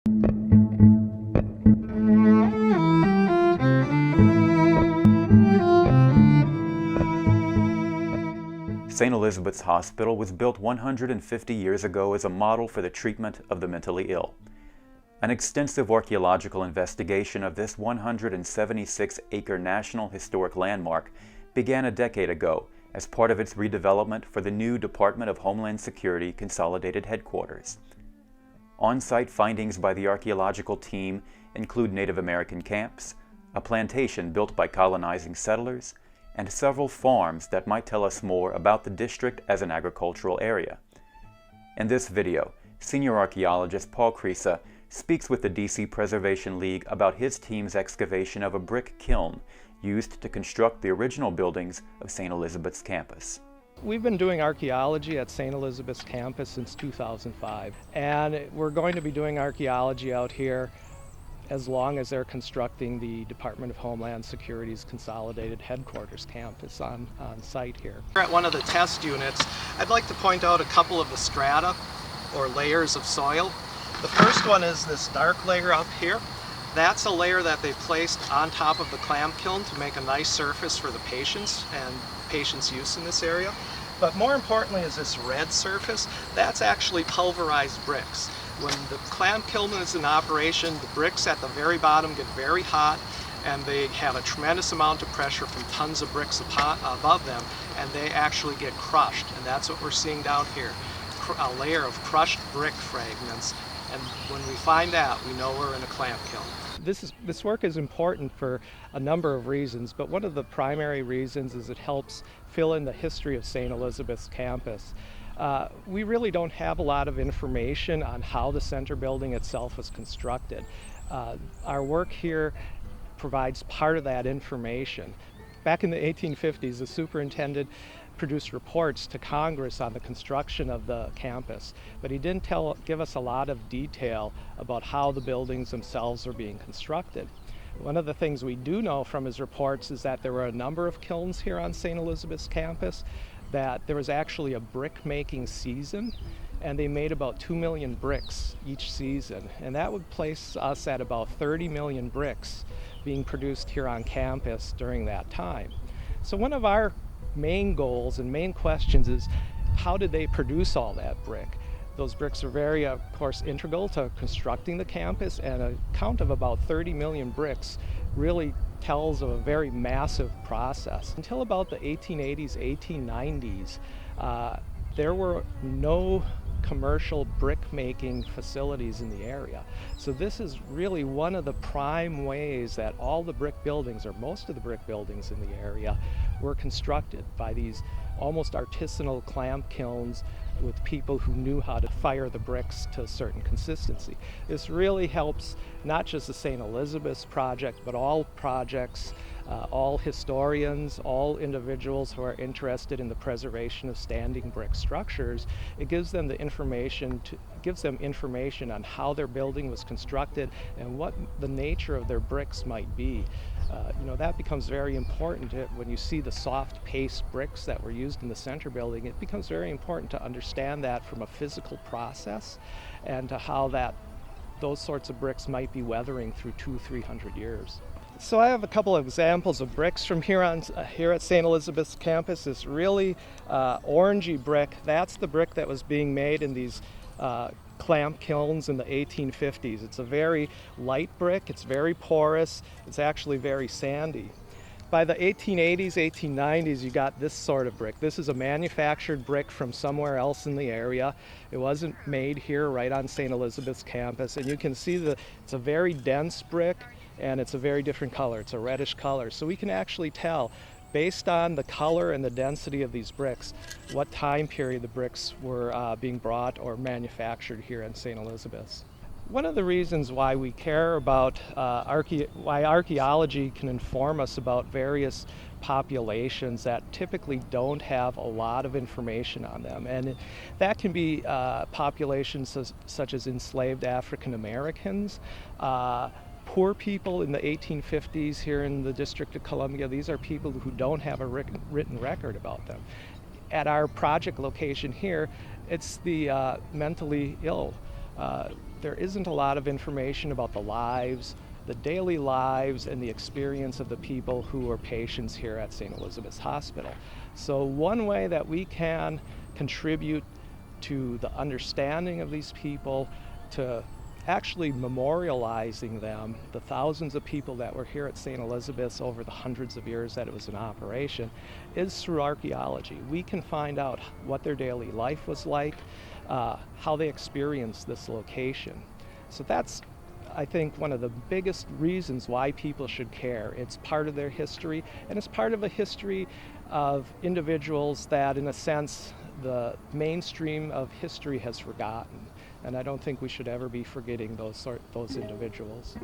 St. Elizabeth's Hospital was built 150 years ago as a model for the treatment of the mentally ill. An extensive archaeological investigation of this 176-acre National Historic Landmark began a decade ago as part of its redevelopment for the new Department of Homeland Security Consolidated Headquarters. On-site findings by the archaeological team include Native American camps, a plantation built by colonizing settlers, and several farms that might tell us more about the district as an agricultural area. In this video, senior archaeologist Paul Creasa speaks with the DC Preservation League about his team's excavation of a brick kiln used to construct the original buildings of St. Elizabeth's campus. We've been doing archaeology at St. Elizabeth's campus since 2005, and we're going to be doing archaeology out here as long as they're constructing the Department of Homeland Security's Consolidated Headquarters campus on site here. At one of the test units, I'd like to point out a couple of the strata or layers of soil. The first one is this dark layer up here. That's a layer that they placed on top of the clam kiln to make a nice surface for the patients and patients' use in this area. But more importantly is this red surface. That's actually pulverized bricks. When the clam kiln is in operation, the bricks at the very bottom get very hot, and they have a tremendous amount of pressure from tons of bricks above them, and they actually get crushed. And that's what we're seeing down here, a layer of crushed brick fragments. And when we find that, we know we're in a clam kiln. This work is important for a number of reasons, but one of the primary reasons is it helps fill in the history of St. Elizabeth's campus. We really don't have a lot of information on how the center building itself was constructed. Our work here provides part of that information. Back in the 1850s, the superintendent produced reports to Congress on the construction of the campus, but he didn't give us a lot of detail about how the buildings themselves are being constructed. One of the things we do know from his reports is that there were a number of kilns here on St. Elizabeth's campus, that there was actually a brick making season, and they made about 2 million bricks each season, and that would place us at about 30 million bricks being produced here on campus during that time. So one of our main goals and main questions is, how did they produce all that brick? Those bricks are very, of course, integral to constructing the campus, and a count of about 30 million bricks really tells of a very massive process. Until about the 1880s, 1890s, there were no commercial brick making facilities in the area. So this is really one of the prime ways that all the brick buildings, or most of the brick buildings in the area, were constructed by these almost artisanal clam kilns with people who knew how to fire the bricks to a certain consistency. This really helps not just the St. Elizabeth's project, but all projects, all historians, all individuals who are interested in the preservation of standing brick structures. It gives them the information on how their building was constructed and what the nature of their bricks might be. That becomes very important when you see the soft paste bricks that were used in the center building. It becomes very important to understand that from a physical process, and to how those sorts of bricks might be weathering through 200-300 years. So I have a couple of examples of bricks from here at St. Elizabeth's campus. This really orangey brick, that's the brick that was being made in these clam kilns in the 1850s. It's a very light brick, it's very porous, it's actually very sandy. By the 1880s, 1890s, you got this sort of brick. This is a manufactured brick from somewhere else in the area. It wasn't made here right on St. Elizabeth's campus, and you can see it's a very dense brick, and it's a very different color. It's a reddish color. So we can actually tell, based on the color and the density of these bricks, what time period the bricks were being brought or manufactured here in St. Elizabeth's. One of the reasons why we care about why archaeology can inform us about various populations that typically don't have a lot of information on them, and that can be populations such as enslaved African Americans, poor people in the 1850s here in the District of Columbia. These are people who don't have a written record about them. At our project location here, it's the mentally ill. there isn't a lot of information about the lives, the daily lives, and the experience of the people who are patients here at St. Elizabeth's Hospital. So one way that we can contribute to the understanding of these people, to actually memorializing them, the thousands of people that were here at St. Elizabeth's over the hundreds of years that it was in operation, is through archaeology. We can find out what their daily life was like, how they experienced this location. So that's, I think, one of the biggest reasons why people should care. It's part of their history, and it's part of a history of individuals that, in a sense, the mainstream of history has forgotten. And I don't think we should ever be forgetting those individuals.